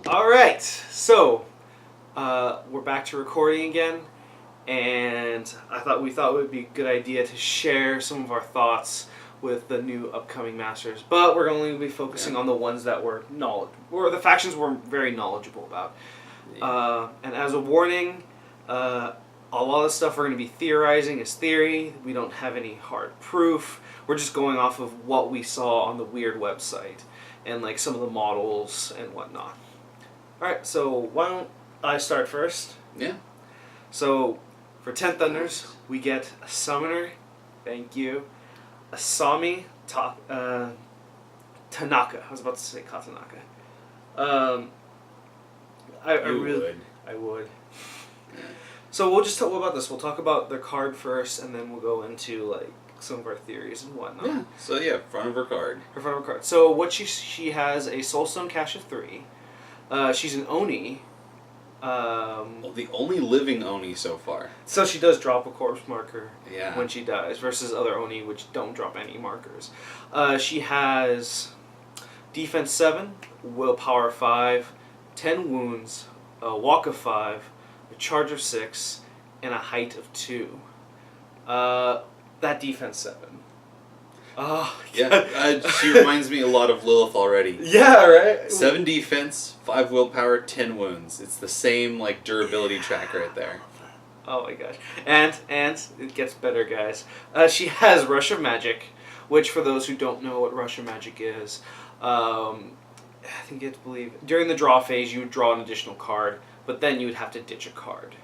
All right, so we're back to recording again, and we thought it would be a good idea to share some of our thoughts with the new upcoming masters. But we're only going to be focusing on the ones that the factions we're very knowledgeable about. And as a warning, a lot of stuff we're going to be theorizing is theory. We don't have any hard proof. We're just going off of what we saw on the weird website and like some of the models and whatnot. Alright, so why don't I start first? Yeah. So, for 10 Thunders, we get a Summoner, thank you, Asami, Tanaka. I was about to say Katanaka. I would. So we'll just talk about this. We'll talk about their card first, and then we'll go into like some of our theories and whatnot. Yeah. So front of her card. Her card. So what she has a Soulstone Cache of 3. She's an Oni. Well, the only living Oni so far. So she does drop a corpse marker when she dies, versus other Oni which don't drop any markers. She has defense 7, willpower 5, 10 wounds, a walk of 5, a charge of 6, and a height of 2. That defense 7. Oh, yeah. She reminds me a lot of Lilith already. Yeah, right? 7 defense, 5 willpower, 10 wounds. It's the same like durability track right there. Oh my gosh. And it gets better, guys. She has Rush of Magic, which for those who don't know what Rush of Magic is, I think you have to believe during the draw phase you would draw an additional card, but then you would have to ditch a card.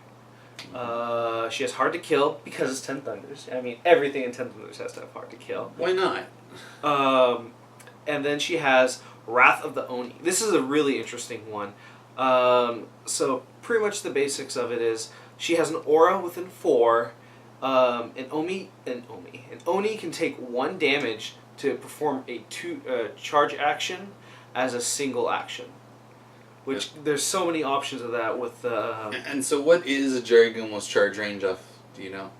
She has Hard to Kill because it's 10 Thunders. I mean, everything in 10 Thunders has to have Hard to Kill. Why not? And then she has Wrath of the Oni. This is a really interesting one. So pretty much the basics of it is she has an aura within 4. An Oni can take 1 damage to perform a charge action as a single action. Which, there's so many options of that with... And so what is a Jerrygoom's charge range of, do you know?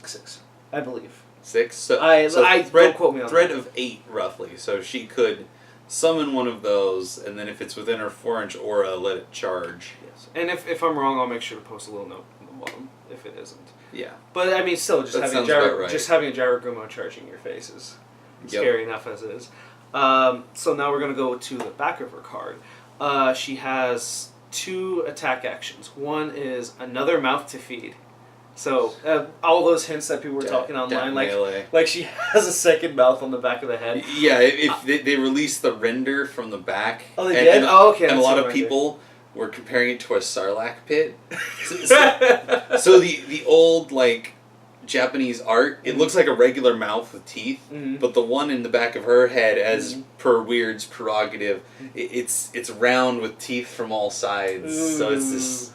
6, I believe. 6? So don't quote me on thread that. of 8, roughly. So she could summon one of those, and then if it's within her 4-inch aura, let it charge. Yes. And if I'm wrong, I'll make sure to post a little note on the bottom, if it isn't. Yeah. But, I mean, still, just having a Gyrogumo charging your face is scary enough as it is. So now we're going to go to the back of her card. She has 2 attack actions. One is another mouth to feed. So all those hints that people were talking online, like she has a second mouth on the back of the head. Yeah, if they released the render from the back. Oh, they did? Okay. And a lot of people were comparing it to a Sarlacc pit. So the old like Japanese art, it looks like a regular mouth with teeth, but the one in the back of her head, as per Weird's prerogative, it's round with teeth from all sides. So it's this.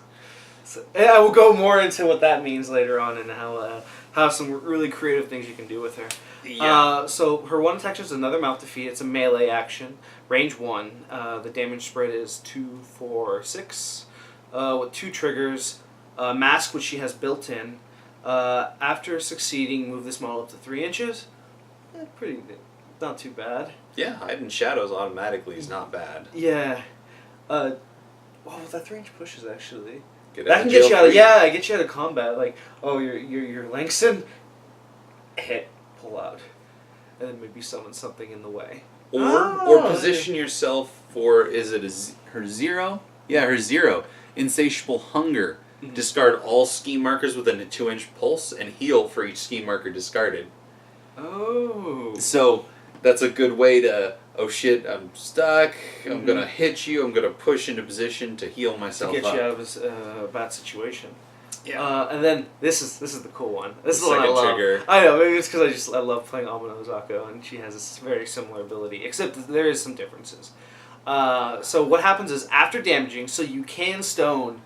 Yeah, we'll go more into what that means later on and how some really creative things you can do with her. Yeah. So her 1 attack is another mouth to feed. It's a melee action, range 1. The damage spread is 2, 4, 6, with 2 triggers. Mask, which she has built in. After succeeding, move this model up to 3 inches. Pretty, not too bad. Yeah, hiding shadows automatically is not bad. Yeah. That 3-inch push is actually. That can get you out. Get you out of combat. Like, you're Langston. Hit, pull out, and then maybe summon something in the way. Or position yourself for her 0? Yeah, her 0. Insatiable Hunger. Discard all ski markers within a 2-inch pulse and heal for each ski marker discarded. Oh. So that's a good way to, oh shit, I'm stuck, I'm going to hit you, I'm going to push into position to heal myself to get up. you out of a bad situation. Yeah. And then this is the cool one. This is the the one I love. trigger. I know, maybe it's because I love playing Amano Zako, and she has a very similar ability, except there is some differences. So what happens is, after damaging, so you can stone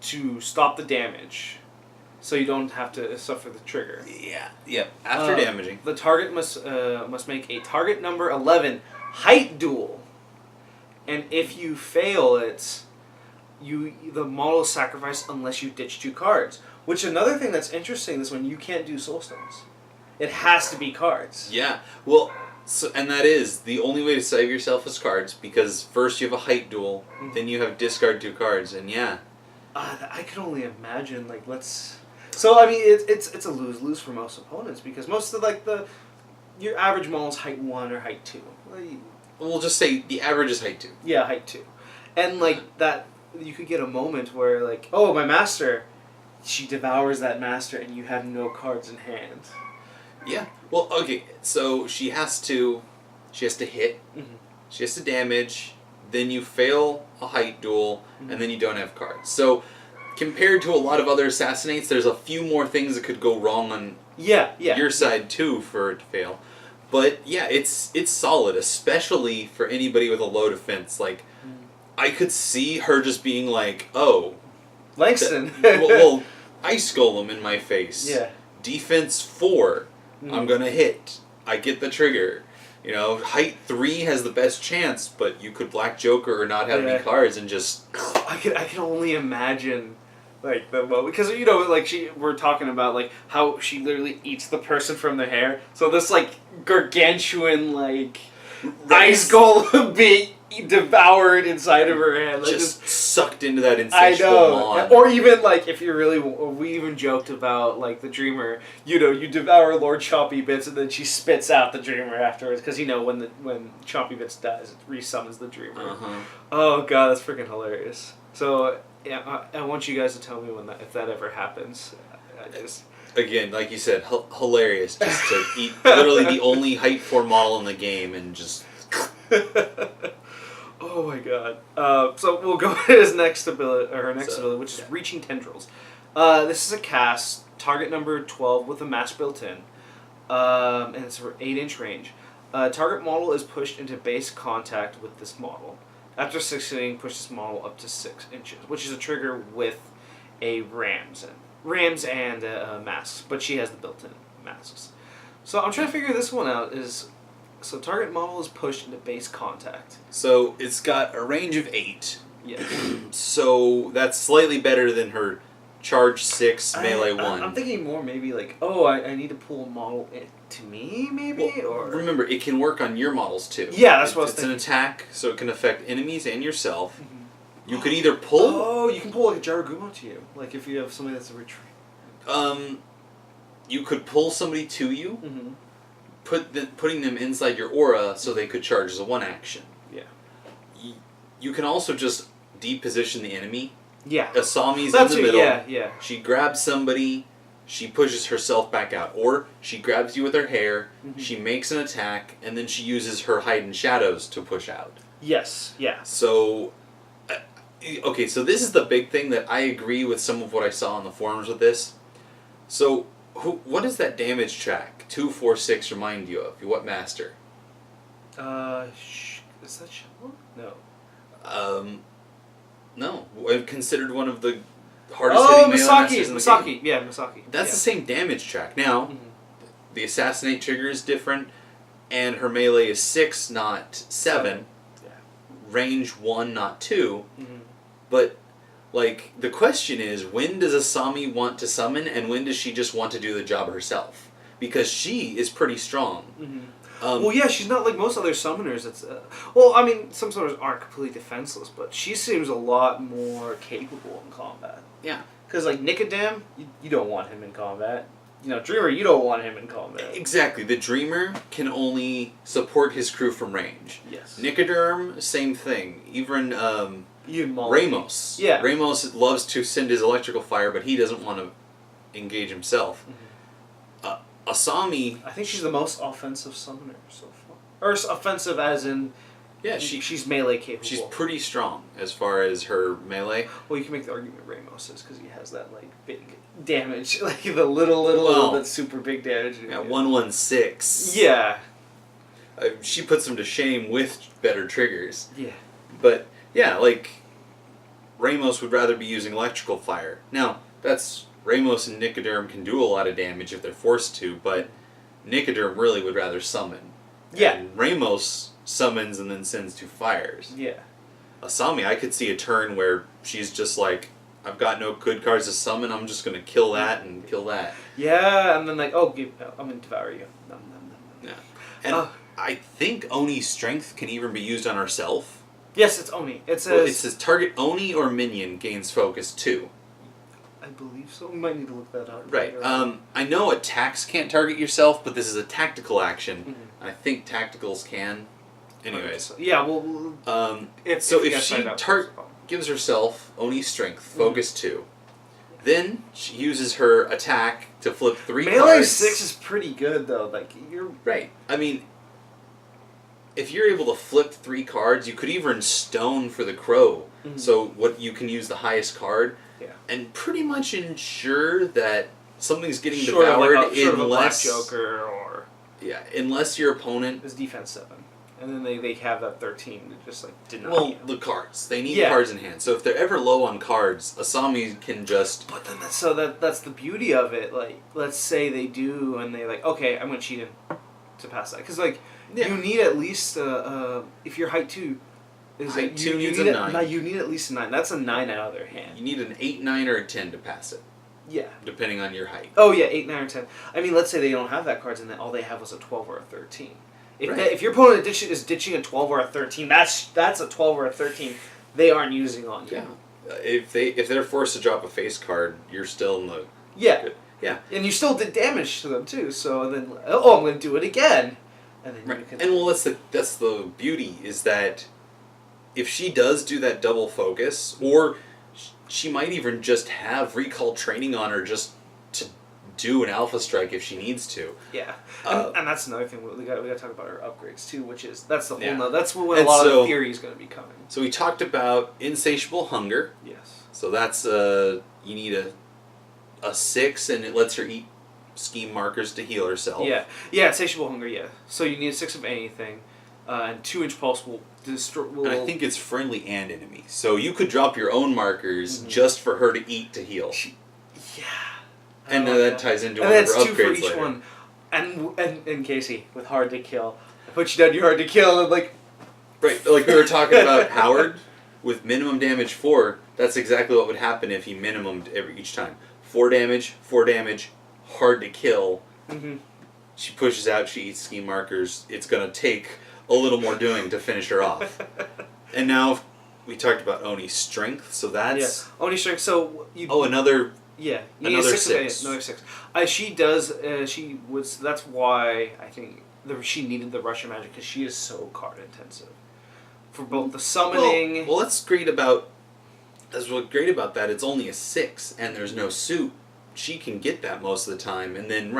to stop the damage, so you don't have to suffer the trigger. Yeah. After damaging, the target must make a target number 11 height duel, and if you fail it, the model is sacrificed unless you ditch 2 cards. Which another thing that's interesting is when you can't do soul stones, it has to be cards. Yeah. Well, So, and that is the only way to save yourself is cards, because first you have a height duel, then you have discard 2 cards, and yeah. I can only imagine, like, So, I mean, it's a lose-lose for most opponents, because most of, like, your average model is height 1 or height 2. We'll just say the average is height 2. Yeah, height 2. And, like, that, you could get a moment where, like, oh, my master, she devours that master, and you have no cards in hand. Yeah. Well, okay, so she has to hit, she has to damage, then you fail a height duel, and then you don't have cards. So, compared to a lot of other assassinates, there's a few more things that could go wrong on your side too for it to fail. But yeah, it's solid, especially for anybody with a low defense. Like, I could see her just being like, oh, Langston. well, Ice Golem in my face. Yeah. Defense 4. I'm gonna hit. I get the trigger. You know, height 3 has the best chance, but you could Black Joker or not have any cards and just. I can only imagine, like, the moment, because, you know, like, we're talking about, like, how she literally eats the person from their hair. So this, like, gargantuan, like, ice golem being devoured inside of her hand, like, just sucked into that insatiable maw. Or even, like, if you really, we even joked about, like, the Dreamer. You know, you devour Lord Choppy Bits, and then she spits out the Dreamer afterwards, because, you know, when Choppy Bits dies, it resummons the Dreamer. Oh god, that's freaking hilarious. So yeah, I want you guys to tell me if that ever happens. Again, like you said, hilarious. Just to eat literally the only height 4 model in the game and just. Oh my god. So we'll go to his next ability, or her next ability, which is Reaching Tendrils. This is a cast, target number 12 with a mask built in, and it's for 8-inch range. Target model is pushed into base contact with this model. After succeeding, push this model up to 6 inches, which is a trigger with a rams and masks, but she has the built-in masks. So I'm trying to figure this one out. So target model is pushed into base contact. So it's got a range of 8. Yeah. So that's slightly better than her charge 6 melee 1. I'm thinking more maybe like, oh, I need to pull a model to me, maybe? Well, or remember, it can work on your models too. Yeah, that's what I was thinking. It's an attack, so it can affect enemies and yourself. You could either pull... Oh, you can pull like a Jaragumo to you. Like if you have somebody that's a retreat. You could pull somebody to you, putting them inside your aura so they could charge as a 1 action. Yeah. You can also just deposition the enemy. Yeah. Asami's in the middle. Yeah. She grabs somebody, she pushes herself back out. Or she grabs you with her hair, she makes an attack, and then she uses her hide in shadows to push out. Yes, yeah. So, okay, so this is the big thing that I agree with some of what I saw on the forums with this. So, what does that damage track 2, 4, 6 remind you of? What master? Is that Shovel? No. No. Considered one of the hardest hitting melee masters in the Misaki. game. Yeah, Misaki. That's the same damage track. Now, the Assassinate trigger is different, and her melee is 6, not 7. Yeah. Range 1, not 2. But, like, the question is, when does Asami want to summon, and when does she just want to do the job herself? Because she is pretty strong. Well, yeah, she's not like most other summoners. It's well, I mean, some summoners aren't completely defenseless, but she seems a lot more capable in combat. Yeah. Because, like, Nicodem, you don't want him in combat. You know, Dreamer, you don't want him in combat. Exactly. The Dreamer can only support his crew from range. Yes. Nicoderm, same thing. Even Ramos. Yeah. Ramos loves to send his electrical fire, but he doesn't want to engage himself. Asami... I think she's the most offensive summoner so far. Or offensive as in... Yeah, she's melee capable. She's pretty strong as far as her melee. Well, you can make the argument Ramos is, because he has that, like, big damage. Like, the little that's super big damage. Yeah, 116. Yeah. She puts him to shame with better triggers. Yeah. But, yeah, like, Ramos would rather be using electrical fire. Now, that's... Ramos and Nicoderm can do a lot of damage if they're forced to, but Nicoderm really would rather summon. Yeah. And Ramos summons and then sends 2 fires. Yeah. Asami, I could see a turn where she's just like, I've got no good cards to summon, I'm just going to kill that and kill that. Yeah, and then like, I'm going to devour you. Nom, nom, nom, nom. Yeah. And I think Oni's strength can even be used on herself. Yes, it's Oni. It says... Well, it says target Oni or minion gains focus 2. I believe so. We might need to look that up. Right. I know attacks can't target yourself, but this is a tactical action. Mm-hmm. I think tacticals can. Anyways. Yeah, well... if she gives herself Oni's strength, focus 2, then she uses her attack to flip 3 cards. Melee 6 is pretty good, though. Like, you're... Right. I mean, if you're able to flip 3 cards, you could even stone for the crow. Mm-hmm. So what you can use the highest card, and pretty much ensure that something's getting devoured Black unless Joker or unless your opponent is defense 7, and then they have that 13 to just like deny. Well, the cards they need cards in hand. So if they're ever low on cards, Asami can just. But then that's the beauty of it. Like, let's say they do, and they like, okay, I'm gonna cheat in to pass that because like you need at least if you're height 2. Height 2 needs a 9. You need at least a 9. That's a 9 out of their hand. You need an 8, 9, or a 10 to pass it. Yeah. Depending on your height. Oh, yeah, 8, 9, or 10. I mean, let's say they don't have that cards and then all they have was a 12 or a 13. If your opponent is ditching a 12 or a 13, that's a 12 or a 13 they aren't using on you. Yeah. If they're forced to drop a face card, you're still in the... Yeah. Good. Yeah. And you still did damage to them, too. So then, I'm going to do it again. And then you can... And well, that's the beauty, is that... If she does do that double focus, or she might even just have recall training on her just to do an alpha strike if she needs to. Yeah, and that's another thing we got to talk about her upgrades too, which is that's where a lot of the theory is going to be coming. So we talked about insatiable hunger. Yes. So that's you need a 6, and it lets her eat scheme markers to heal herself. Yeah, insatiable hunger. Yeah, so you need a 6 of anything. And 2-inch pulse will destroy. And I think it's friendly and enemy, so you could drop your own markers just for her to eat to heal. Yeah, and that ties into one of her upgrades later. And 2 for each later. one. And Casey with hard to kill, I put you down. You're hard to kill, and like. Right, like we were talking about Howard with minimum damage 4. That's exactly what would happen if he minimumed each time. 4 damage, hard to kill. Mm-hmm. She pushes out. She eats scheme markers. It's gonna take a little more doing to finish her off. And now we talked about Oni's strength, so that's... Yeah. Oni's strength, so... another... Yeah. Another 6. Another 6. She does... That's why I think she needed the Russian magic, because she is so card intensive. For both the summoning... Well, that's great about... That's what's great about that. It's only a 6, and there's no suit. She can get that most of the time, and then,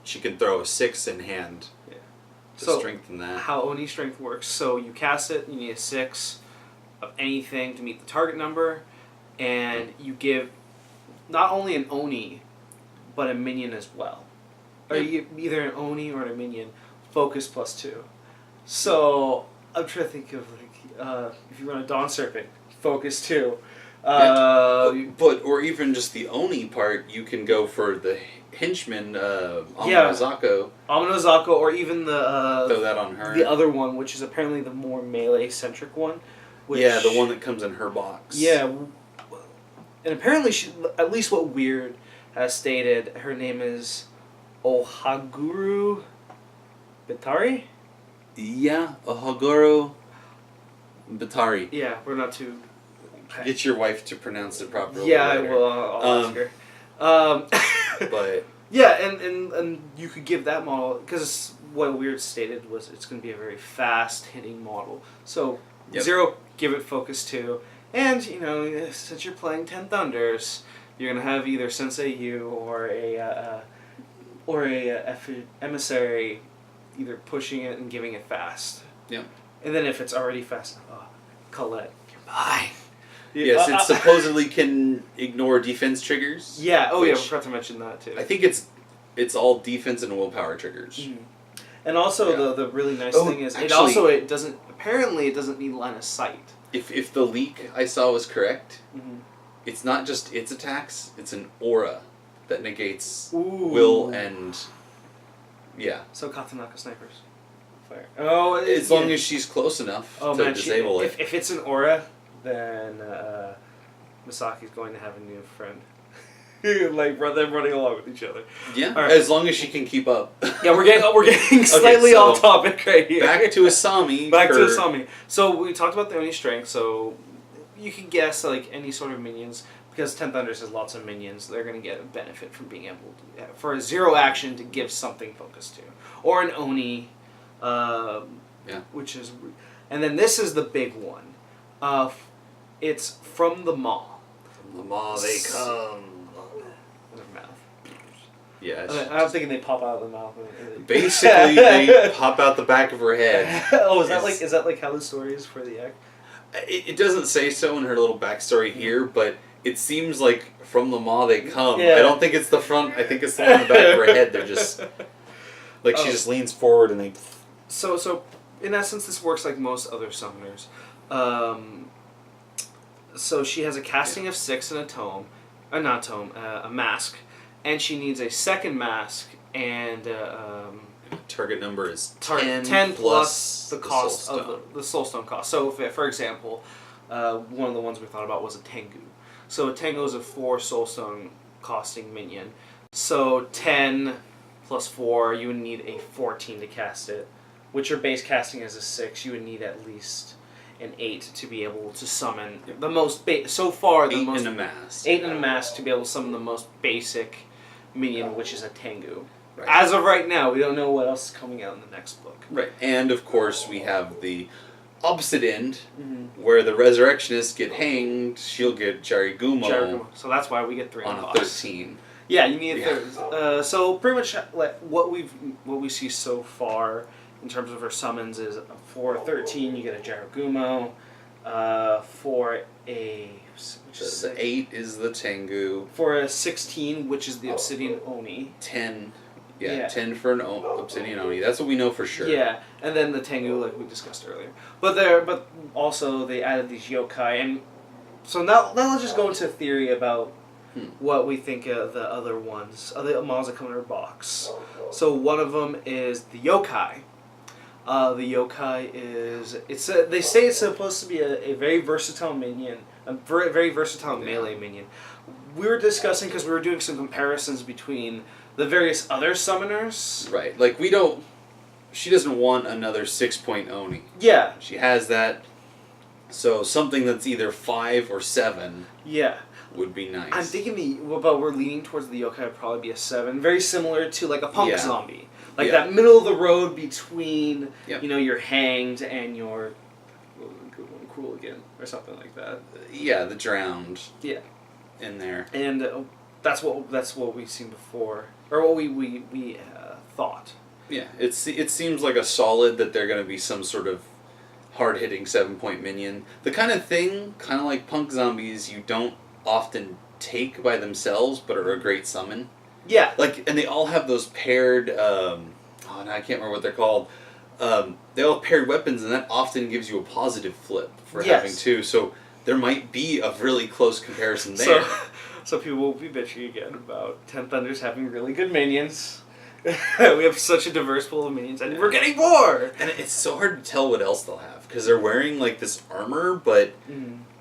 she can throw a 6 in hand. To strengthen that. How Oni strength works. So you cast it, you need a 6 of anything to meet the target number, and you give not only an Oni, but a minion as well. Or either an Oni or a minion, focus +2. So I'm trying to think of if you run a Dawn Serpent, focus 2. Or even just the Oni part, you can go for the henchman, Amonozako. Amonozako, or even the... throw that on her. The other one, which is apparently the more melee-centric one. The one that comes in her box. Yeah. And apparently, at least what Weird has stated, her name is Ohaguru Batari? Yeah, Ohaguru Batari. Yeah, we're not too... Get your wife to pronounce it properly. Yeah, I will. I'll ask her. But and you could give that model, because what Weird stated was it's going to be a very fast hitting model. So 0, give it focus 2, and since you're playing 10 Thunders, you're going to have either Sensei U or a emissary, either pushing it and giving it fast. Yeah. And then if it's already fast, Colette, you're mine. Yes, it supposedly can ignore defense triggers. Yeah, we forgot to mention that too. I think it's all defense and willpower triggers. Mm-hmm. And also the really nice thing is it doesn't need line of sight. If the leak I saw was correct, it's not just its attacks, it's an aura that negates will and So Tanaka snipers. Fire. As long as she's close enough to disable it. If it's an aura, then Misaki's going to have a new friend. like them running along with each other. Yeah, right. as long as she can keep up. Yeah, we're getting slightly so off topic right here. Back to Asami. Back to Asami. So we talked about the Oni strength. So you can guess like any sort of minions, because Ten Thunders has lots of minions. They're going to get a benefit from being able to, for a zero action, to give something focus to, or an Oni, which is, and then this is the big one. It's from the maw. From the maw they come. In their mouth. Yeah. I'm thinking they pop out of the mouth. Basically, they pop out the back of her head. Oh, is that like how the story is for the egg? It doesn't say so in her little backstory here, but it seems like from the maw they come. Yeah. I don't think it's the front. I think it's the one in the back of her head. They're just like she just leans forward and they. So in essence, this works like most other summoners. So she has a casting of 6 and a tome, a mask, and she needs a second mask and target number is 10 plus the cost of the soulstone cost. So for example, one of the ones we thought about was a Tengu. So a Tengu is a 4 soulstone costing minion. So 10 plus 4, you would need a 14 to cast it, which your base casting is a 6. You would need at least an 8 to be able to summon the most so far the 8 most in a mask. 8 in a mask to be able to summon the most basic minion, which is a Tengu. Right. As of right now, we don't know what else is coming out in the next book. Right, and of course we have the opposite end, where the resurrectionists get hanged. She'll get Jarigumo. So that's why we get 3 on a box. 13. Yeah, you need a third. So pretty much like what we see so far in terms of her summons is for a 13 you get a Jarigumo. For a The 8 is the Tengu. For a 16, which is the Obsidian Oni. 10. Yeah, 10 for an Obsidian Oni. That's what we know for sure. Yeah, and then the Tengu, like we discussed earlier. But also they added these yokai, and so now let's just go into theory about what we think of the other ones, other models that come in our box. So one of them is the yokai. The yokai is they say it's supposed to be a very versatile minion, a very versatile melee minion. We were discussing because we were doing some comparisons between the various other summoners. Right, like she doesn't want another 6-point Oni. Yeah. She has that, so something that's either 5 or 7. Yeah. Would be nice. I'm thinking but we're leaning towards the yokai would probably be a 7, very similar to like a punk zombie, like that middle of the road between you're hanged and you're cruel again or something like that. Yeah, the drowned. Yeah. In there. And that's what we've seen before, or what we thought. Yeah, it seems like a solid that they're going to be some sort of hard-hitting 7-point minion. The kind of thing, kind of like punk zombies, you don't often take by themselves, but are a great summon. Yeah. And they all have those paired, now I can't remember what they're called. They all have paired weapons, and that often gives you a positive flip for having two. So there might be a really close comparison there. So people will be bitching again about Ten Thunders having really good minions. We have such a diverse pool of minions, and we're getting more! And it's so hard to tell what else they'll have, because they're wearing, this armor, but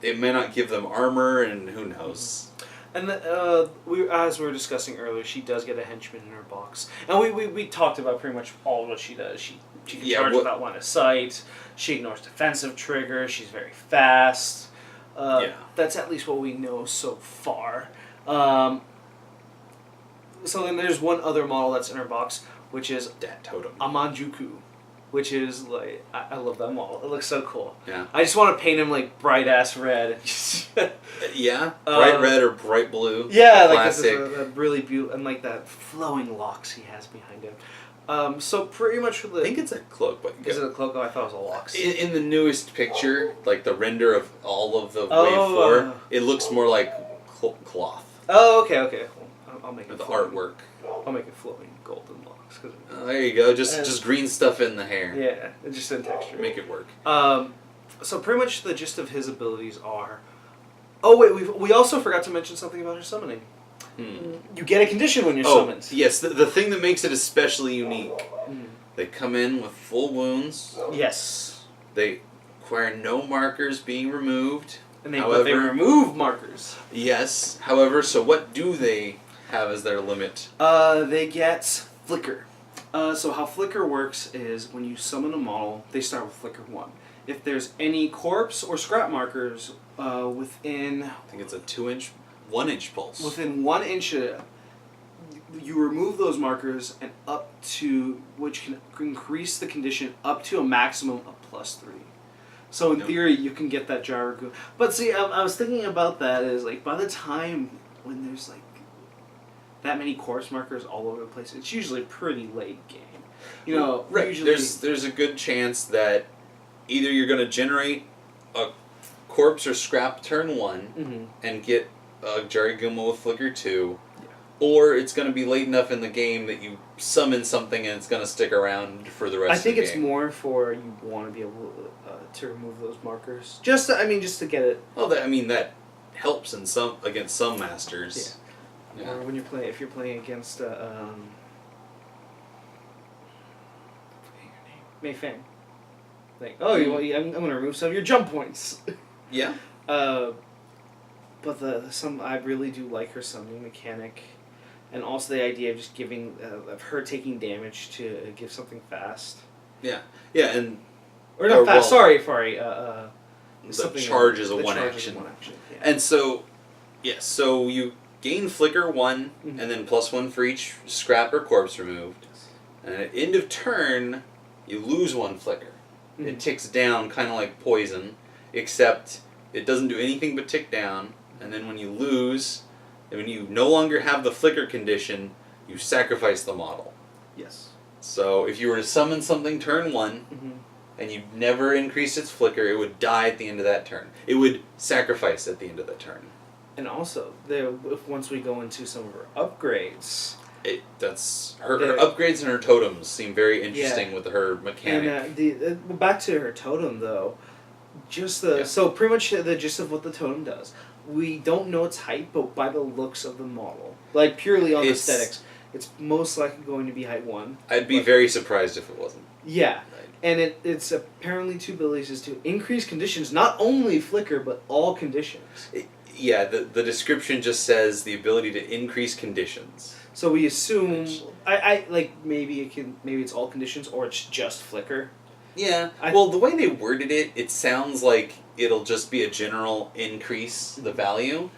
it may not give them armor, and who knows. And as we were discussing earlier, she does get a henchman in her box. And we talked about pretty much all of what she does. She can charge without line of sight, she ignores defensive triggers, she's very fast. That's at least what we know so far. So then there's one other model that's in her box, which is Dat Totem. Amanjuku, which is I love that model. It looks so cool. Yeah. I just want to paint him bright ass red. Bright red or bright blue. Yeah, classic. A really beautiful, and that flowing locks he has behind him. So pretty much I think it's a cloak, but is it a cloak? Oh, I thought it was a locks. In the newest picture, the render of all of the Wave 4, it looks more like cloth. Oh, okay. I'll make it the flowing. artwork. I'll make it flowing golden locks. There you go. Just green stuff in the hair. Yeah, just in texture. Make it work. So pretty much the gist of his abilities are. Oh wait, we also forgot to mention something about her summoning. You get a condition when you're summoned. Yes, the thing that makes it especially unique. They come in with full wounds. Yes. They require no markers being removed. And they However, remove markers. Yes. However, so what do they have as their limit? They get flicker. So how flicker works is when you summon a model, they start with flicker 1. If there's any corpse or scrap markers within... I think it's a 1 inch pulse. Within 1 inch, you remove those markers and up to, which can increase the condition up to a maximum of +3. So in theory, you can get that Gyro. But see, I was thinking about that is like by the time when there's like that many corpse markers all over the place, it's usually pretty late game. You know, right? Usually, There's a good chance that either you're going to generate a corpse or scrap turn 1 and get a Jarigumo with flicker 2, or it's going to be late enough in the game that you summon something and it's going to stick around for the rest of the game. I think it's more for you want to be able to remove those markers. Just to get it. Well, that helps in against some masters. Yeah. Or when if you're playing against Mei Fang. Like, I'm going to remove some of your jump points. Yeah. But I really do like her summoning mechanic, and also the idea of just giving of her taking damage to give something fast. Yeah, yeah, and or not fast. Sorry. The charge is a one action. Yeah. And so, so you gain flicker 1, and then +1 for each scrap or corpse removed. And at end of turn, you lose 1 flicker. It ticks down, kind of like poison, except it doesn't do anything but tick down. And then when you lose, and when you no longer have the flicker condition, you sacrifice the model. Yes. So if you were to summon something turn 1, and you never increased its flicker, it would die at the end of that turn. It would sacrifice at the end of the turn. And also, once we go into some of her upgrades... Her upgrades and her totems seem very interesting with her mechanic. And back to her totem, though, so pretty much the gist of what the totem does. We don't know its height, but by the looks of the model, like purely on aesthetics, it's most likely going to be height 1. I'd be very surprised if it wasn't. Yeah, and its apparently 2 abilities is to increase conditions, not only flicker, but all conditions. The description just says the ability to increase conditions. So we assume, maybe it's all conditions, or it's just flicker. Yeah. Well, the way they worded it, it sounds like it'll just be a general increase the value,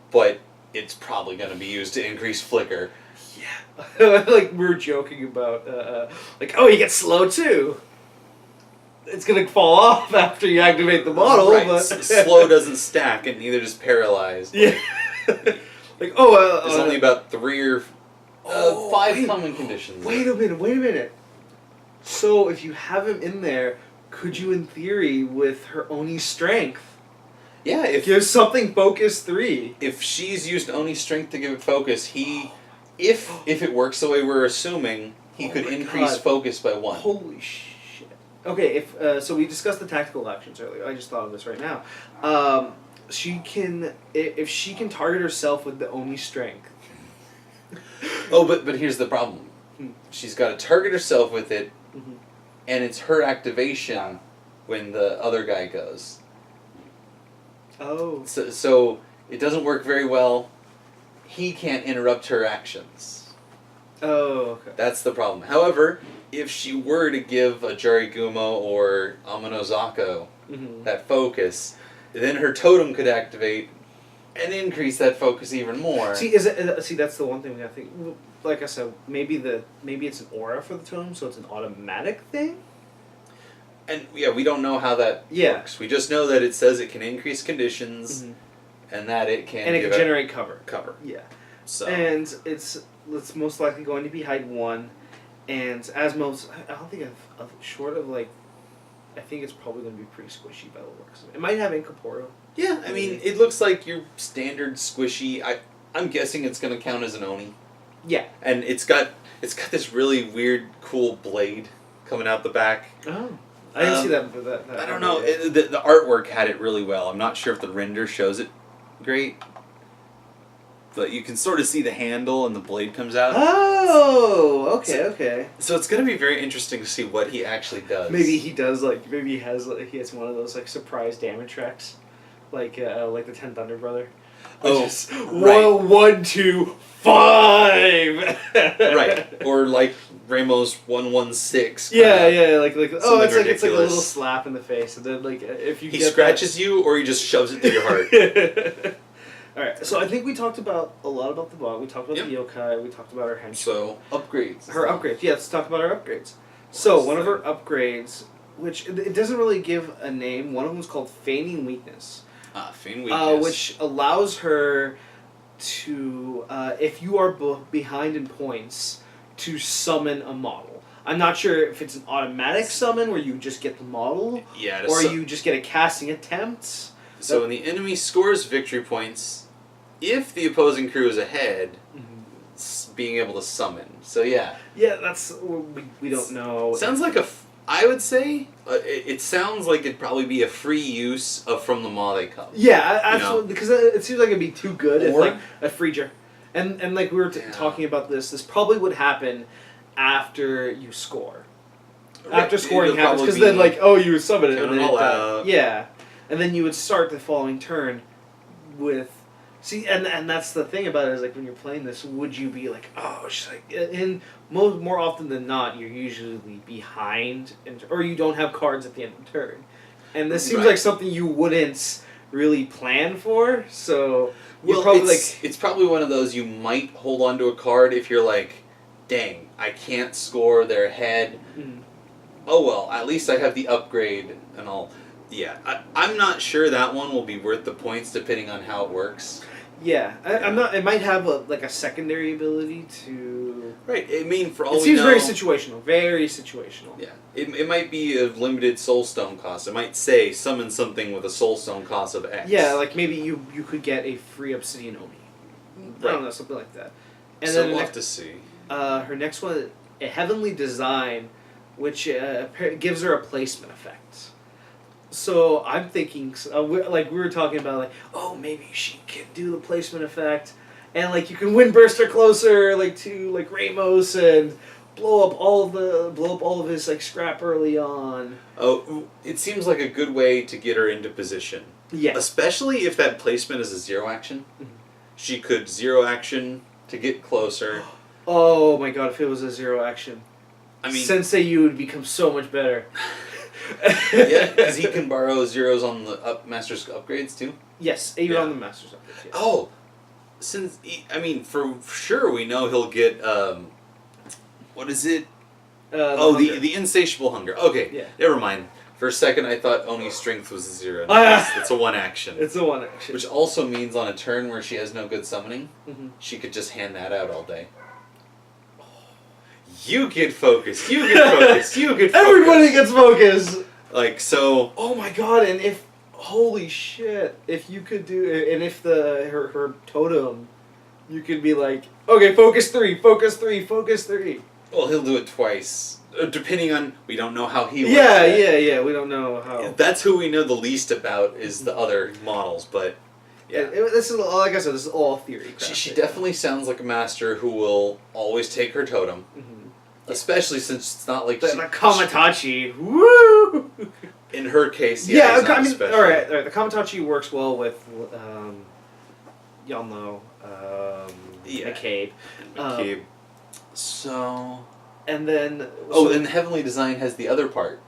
but it's probably going to be used to increase flicker. Yeah. Like we were joking about, you get slow too. It's going to fall off after you activate the model. Right. But slow doesn't stack, and neither does paralyzed. Yeah. There's only about 3 or 5 common conditions. Wait a minute. So if you have him in there, could you, in theory, with her Oni strength, give something focus 3? If she's used Oni strength to give it focus, if it works the way we're assuming, he could increase focus by 1. Holy shit! Okay, so we discussed the tactical actions earlier. I just thought of this right now. She can, if she can target herself with the Oni strength. But here's the problem. She's got to target herself with it, and it's her activation when the other guy goes. Oh. So it doesn't work very well. He can't interrupt her actions. Oh, okay. That's the problem. However, if she were to give a Jarigumo or Amonozako that focus, then her totem could activate and increase that focus even more. See, that's the one thing we gotta think. Like I said, maybe it's an aura for the totem, so it's an automatic thing. And we don't know how that works. We just know that it says it can increase conditions, and that it can generate cover. Yeah. So and it's most likely going to be height 1, and I don't think short of I think it's probably going to be pretty squishy by the looks of it. It might have incorporeal. Yeah, I mean, it looks like your standard squishy. I'm guessing it's going to count as an Oni. Yeah. And it's got this really weird, cool blade coming out the back. Oh. I didn't see that. I don't know. The artwork had it really well. I'm not sure if the render shows it great. But you can sort of see the handle and the blade comes out. Oh, okay. So it's going to be very interesting to see what he actually does. Maybe he does he has one of those surprise damage tracks like the 10 Thunder Brother. Oh, Just, right. 1, 2, 5. Right, or like Ramos 116. Yeah, like it's like ridiculous. a little slap in the face, and then like if you He get scratches you, or he just shoves it through your heart. All right, so I think we talked about a lot about the bot. We talked about Yep. the yokai. We talked about her henchman. So upgrades. Her upgrades. Yeah, let's talk about her upgrades. So one of her upgrades, which it doesn't really give a name. One of them is called Feigning Weakness. Feign Weakness. Which allows her to, if you are behind in points, to summon a model. I'm not sure if it's an automatic summon where you just get the model, or you just get a casting attempt. So when the enemy scores victory points, if the opposing crew is ahead, being able to summon. So yeah. Yeah, that's we don't know. Sounds like I would say it sounds like it'd probably be a free use of from the maw they come. Yeah, absolutely. Because it seems like it'd be too good if Or- like a freezer, and like we were talking about this. This probably would happen after you score. Right. After scoring It'll happens, probably because then be like you would summon it and count then it all it out. yeah, and then you would start the following turn with. See, and that's the thing about it is like when you're playing this, would you be like, oh, she's like, and more often than not, you're usually behind, or you don't have cards at the end of the turn, and this seems Right. like something you wouldn't really plan for. So Well, you're probably it's probably one of those you might hold on to a card if you're like, dang, I can't score their head. Mm. Oh well, at least I have the upgrade and all. Yeah, I'm not sure that one will be worth the points depending on how it works. yeah, I'm not. It might have a secondary ability to. Right, I mean, for all It we seems know, very situational. Very situational. yeah, it might be a limited soul stone cost. It might say summon something with a soul stone cost of X. Yeah, like maybe you could get a free obsidian Omi. I don't know, something like that. And so then we'll have to see. her next one, a heavenly design, which gives her a placement effect. So I'm thinking, like we were talking about, like, oh, maybe she can do the placement effect, and like you can wind burst her closer, like to like Ramos, and blow up all of his like scrap early on. Oh, it seems like a good way to get her into position. Yeah. Especially if that placement is a zero action. She could zero action to get closer. Oh my god! If it was a zero action, I mean, Sensei, you would become so much better. yeah, because he can borrow zeros on the master's upgrades too. Yes, even Yeah. on the master's upgrades. Yes. Oh, for sure we know he'll get what is it? Hunger. The insatiable hunger. Okay, Yeah. never mind. For a second, I thought Oni's strength was a zero. No, Ah! it's a one action. It's a one action. Which also means on a turn where she has no good summoning, Mhm. she could just hand that out all day. You get focused. You get focused. You get focused. Everybody gets focus. Like so. Oh my god! And if holy shit, if you could do, and if her totem, you could be like, okay, focus 3, focus 3, focus 3. Well, he'll do it twice, depending on. We don't know how he works. Yeah, yet. yeah. We don't know how. That's who we know the least about is the other models, but yeah. This is, like I said, this is all theory. crap She right definitely sounds like a master who will always take her totem, now. Mhm. especially since it's not like The Kamatachi, woo! in her case. Yeah, he's not I mean, special. all right. The Kamatachi works well with, y'all know, Yeah. McCabe. McCabe. So. And then... Oh, and the Heavenly Design has the other part.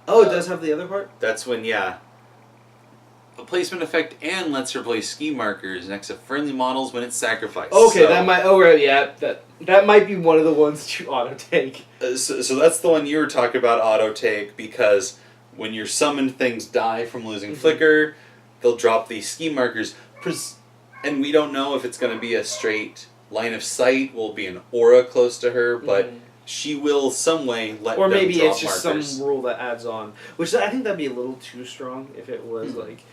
Oh, it does have the other part? That's when, yeah. A placement effect and lets her place ski markers next to friendly models when it's sacrificed. Okay, so, that might... Oh, right, yeah. That might be one of the ones to auto-take. So that's the one you were talking about, auto-take, because when your summoned things die from losing flicker, they'll drop these ski markers. And we don't know if it's going to be a straight line of sight, will be an aura close to her, but she will some way let Or them maybe drop it's just markers. some rule that adds on. Which I think that'd be a little too strong if it was, like...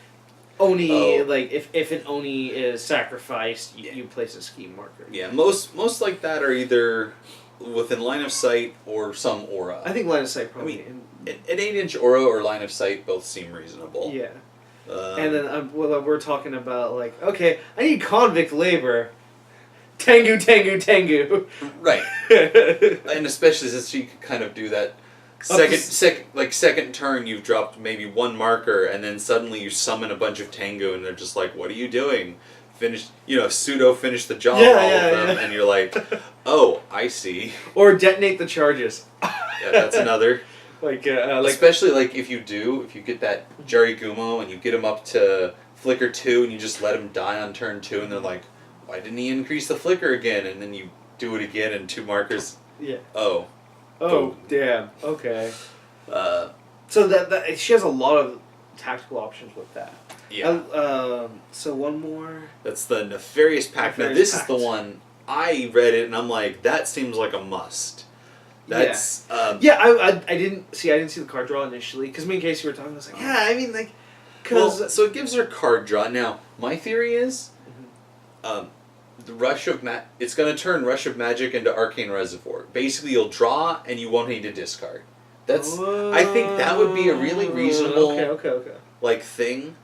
Oni, like, if an Oni is sacrificed, you place a ski marker. Yeah, most like that are either within line of sight or some aura. I think line of sight probably... An 8-inch aura or line of sight both seem reasonable. Yeah. And then we're talking about, like, okay, I need convict labor. Tengu. Right. And especially since she could kind of do that Second turn, you've dropped maybe one marker, and then suddenly you summon a bunch of Tengu, and they're just like, "What are you doing?" Pseudo finish the job, and you're like, "Oh, I see." Or detonate the charges. Yeah, that's another. Especially if you get that Jarigumo and you get him up to flicker 2, and you just let him die on turn 2, and they're like, "Why didn't he increase the flicker again?" And then you do it again, and 2 markers. Yeah. Oh. Oh, damn. Okay. So that she has a lot of tactical options with that. Yeah. So one more. That's the Nefarious Pact. Now this is the one I read it and I'm like, that seems like a must. That's I didn't see the card draw initially because me and Casey were talking. I was like, yeah, I mean like, so it gives her card draw. Now my theory is, the it's going to turn Rush of Magic into Arcane Reservoir. Basically, you'll draw and you won't need to discard. I think that would be a really reasonable thing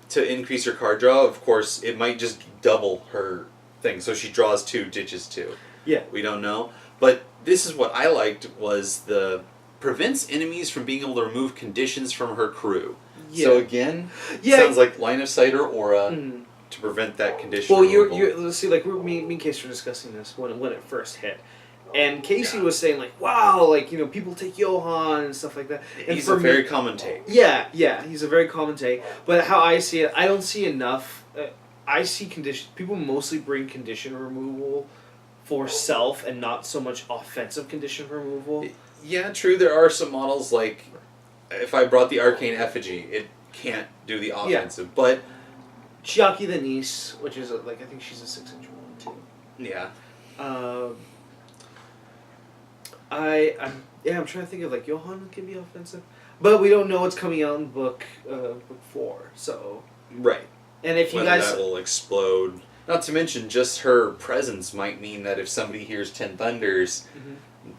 to increase her card draw. Of course, it might just double her thing, so she draws 2, ditches 2. Yeah. We don't know. But this is what I liked was prevents enemies from being able to remove conditions from her crew. Yeah. So again, sounds like line of sight or aura. To prevent that condition. Well, let's see, like me and Casey were discussing this when it first hit, and Casey was saying like, "Wow, like people take Johan and stuff like that." And he's a very common take. Yeah, he's a very common take. But how I see it, I don't see enough. I see condition. People mostly bring condition removal for self and not so much offensive condition removal. Yeah, true. There are some models like if I brought the Arcane Effigy, it can't do the offensive, but. Chiaki the niece, which is I think she's a 6-inch one too. Yeah. I'm trying to think of Johan can be offensive, but we don't know what's coming out in book 4. So. Right. And if whether that will explode. Not to mention, just her presence might mean that if somebody hears 10 Thunders,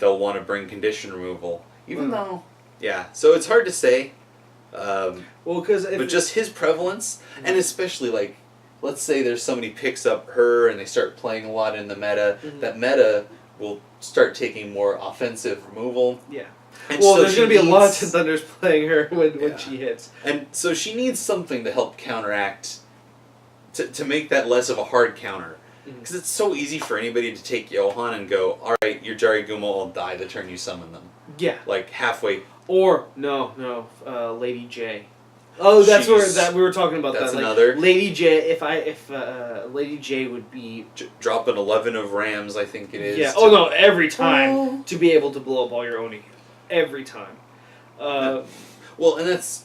they'll want to bring condition removal. Even though. Yeah. So it's hard to say. But just his prevalence, and especially let's say there's somebody picks up her and they start playing a lot in the meta. That meta will start taking more offensive removal. Yeah. And well, so there's going to be a lot of 10 Thunders playing her when she hits. And so she needs something to help counteract, to make that less of a hard counter. Because it's so easy for anybody to take Johan and go, alright, your Jarigumo will die the turn you summon them. Yeah. Halfway. Or, Lady J. Oh, that's we were talking about that's that. Another. Lady J, if Lady J would be... Drop an 11 of Rams, I think it is. Yeah, every time to be able to blow up all your Oni. Every time. Well, and that's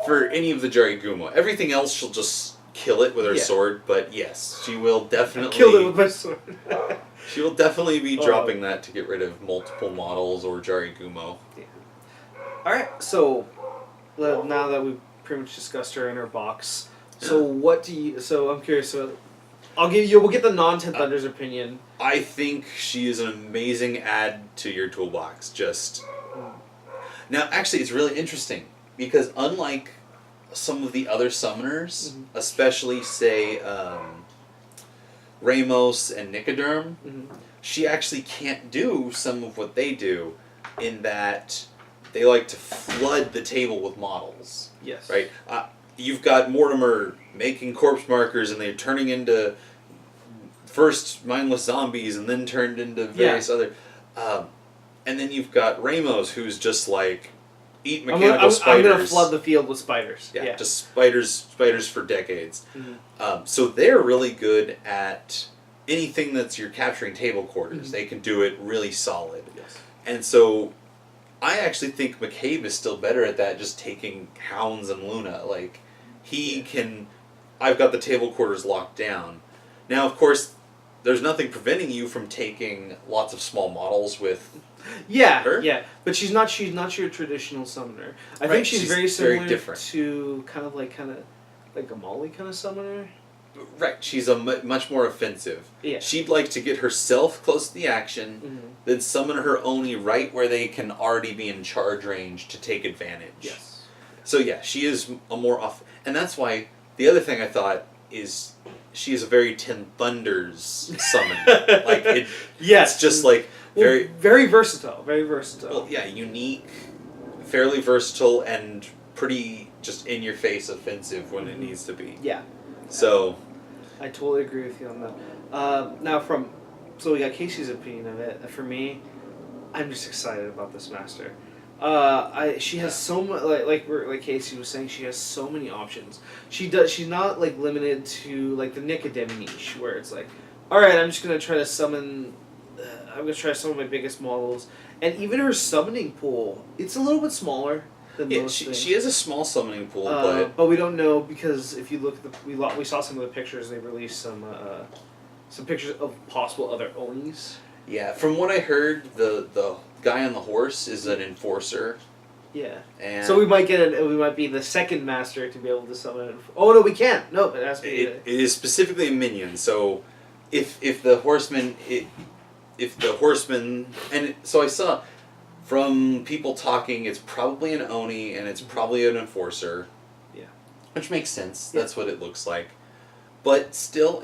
for any of the Jarigumo. Everything else she'll just kill it with her sword, but yes, she will definitely... Killed it with my sword. She will definitely be dropping that to get rid of multiple models or Jarigumo. Yeah. Alright, so now that we've pretty much discussed her in her box, so what do you... So I'm curious, so we'll get the non-10 Thunders opinion. I think she is an amazing add to your toolbox, Now, actually, it's really interesting, because unlike some of the other summoners, especially, say, Ramos and Nicoderm, she actually can't do some of what they do, in that they like to flood the table with models. Yes. Right? You've got Mortimer making corpse markers, and they're turning into first mindless zombies, and then turned into various other... and then you've got Ramos, who's just eat mechanical spiders. I'm going to flood the field with spiders. Yeah, just spiders for decades. So they're really good at anything that's you're capturing table quarters. They can do it really solid. Yes. And so I actually think McCabe is still better at that, just taking Hounds and Luna. He can... I've got the table quarters locked down. Now, of course, there's nothing preventing you from taking lots of small models with... her. Yeah, but she's not your traditional summoner. I think she's very similar very different. To kind of like a Molly kind of summoner. Right, she's a much more offensive. Yeah. She'd like to get herself close to the action, then summon her Oni right where they can already be in charge range to take advantage. Yes. So yeah, she is a more and that's why the other thing I thought is she is a very 10 Thunders summon. It's just Very versatile. Very versatile. Well, yeah, unique, fairly versatile, and pretty just in your face offensive when it needs to be. Yeah. So. I totally agree with you on that. So we got Casey's opinion of it. For me, I'm just excited about this master. She has so much like Casey was saying, she has so many options. She's not like limited to like the Nicodem niche where it's like, all right, I'm just gonna try to summon. I'm gonna try some of my biggest models, and even her summoning pool, it's a little bit smaller than most things. She has a small summoning pool, but we don't know because if you look at we saw some of the pictures. They released some pictures of possible other Onis. Yeah, from what I heard, the guy on the horse is an enforcer. Yeah. And so we might be the second master to be able to summon. Oh no, we can't. Nope, it has to be. It is specifically a minion. So, if the horseman, and so I saw from people talking, it's probably an Oni and it's probably an enforcer. Yeah. Which makes sense. Yeah. That's what it looks like. But still,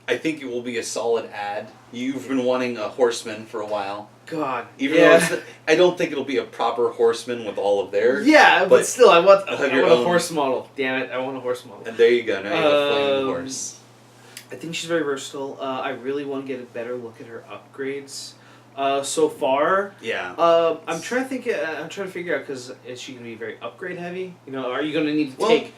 I think it will be a solid add. You've been wanting a horseman for a while. God. Even though I don't think it'll be a proper horseman with all of their. Yeah, but still, I want a own horse model. Damn it, I want a horse model. And there you go. Now you have a flaming horse. I think she's very versatile. I really want to get a better look at her upgrades. So far, yeah. I'm trying to figure out because is she going to be very upgrade heavy? You know, are you going to need to take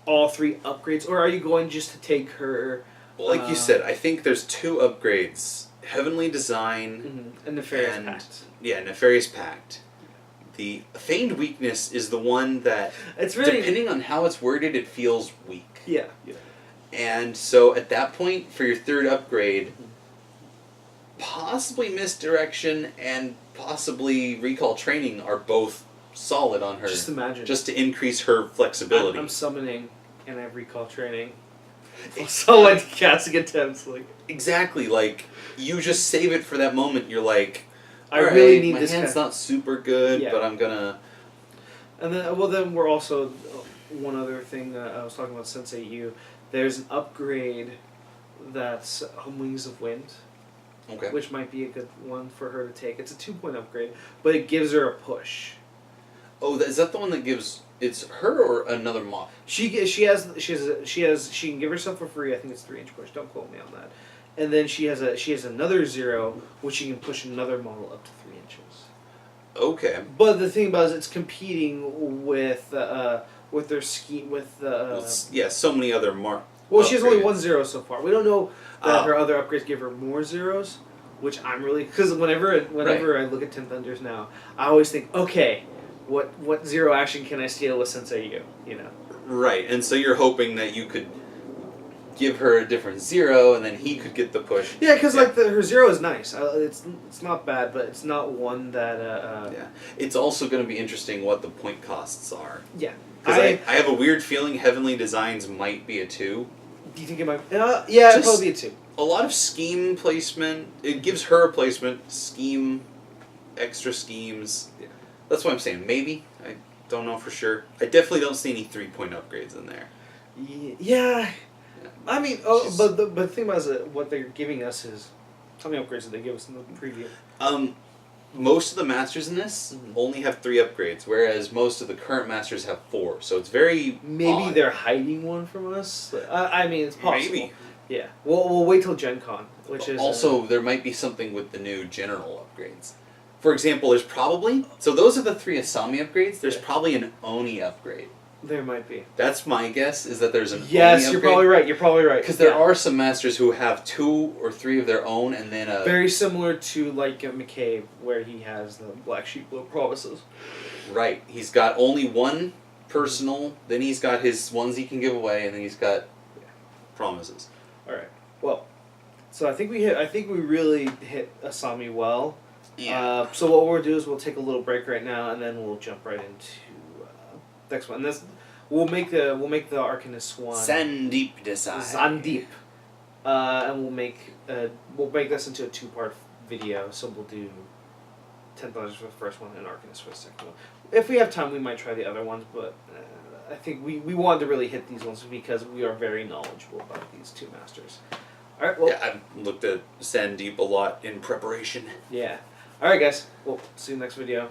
all 3 upgrades, or are you going just to take her? Well, like you said, I think there's 2 upgrades: Heavenly Design and Nefarious Pact. Yeah, Nefarious Pact. The Feigned Weakness is the one that, it's really, depending on how it's worded, it feels weak. Yeah. And so at that point, for your 3rd upgrade, possibly Misdirection and possibly Recall Training are both solid on her. Just imagine. Just to increase her flexibility. I'm summoning and I have Recall Training. So like casting attempts, like exactly, like you just save it for that moment. You're like, I really need my this. My hand's not super good, but I'm gonna. And then we're also one other thing that I was talking about Sensei U. There's an upgrade that's Wings of Wind, which might be a good one for her to take. It's a 2-point upgrade, but it gives her a push. Oh, is that the one that gives? It's her or another mod? She can give herself for free. I think it's 3-inch push. Don't quote me on that. And then she has another 0, which she can push another model up to 3 inches. Okay. But the thing about it is, it's competing with their scheme so many other Well, she has only 1 0 so far. We don't know that her other upgrades give her more zeros, which I'm really because whenever I look at 10 Thunders now, I always think, okay, what 0 action can I steal with Sensei U? You know. Right, and so you're hoping that you could give her a different 0, and then he could get the push. Yeah, because her 0 is nice. It's not bad, but it's not one that. Yeah, it's also going to be interesting what the point costs are. Yeah, because I have a weird feeling Heavenly Designs might be a 2. Do you think it might? Yeah, it'd probably be a 2. A lot of scheme placement. It gives her a placement. Scheme, extra schemes. Yeah. That's what I'm saying. Maybe. I don't know for sure. I definitely don't see any 3-point upgrades in there. Yeah. I mean, but the thing about it, what they're giving us is how many upgrades did they give us in the preview? Most of the masters in this only have 3 upgrades, whereas most of the current masters have 4. So it's very odd. They're hiding one from us. I mean, it's possible. Maybe. Yeah. We'll wait till Gen Con, which is also there might be something with the new general upgrades. For example, there's probably those are the 3 Asami upgrades. There's probably an Oni upgrade. There might be. That's my guess, is that there's an Oni Yes, you're probably right. Because there are some masters who have 2 or 3 of their own, and then very similar to like McCabe, where he has the Black Sheep Blue Promises. Right. He's got only 1 personal, then he's got his ones he can give away, and then he's got promises. All right. Well, so I think we really hit Asami well. Yeah. So what we'll do is we'll take a little break right now, and then we'll jump right into next one. We'll make the Arcanist one. Sandeep Desai. Sandeep. And we'll make this into a 2-part video. So we'll do 10 Thunders for the first one and Arcanist for the second one. If we have time, we might try the other ones, but I think we wanted to really hit these ones because we are very knowledgeable about these 2 masters. All right. Well. Yeah, I've looked at Sand Deep a lot in preparation. Yeah. All right, guys. Well, see you next video.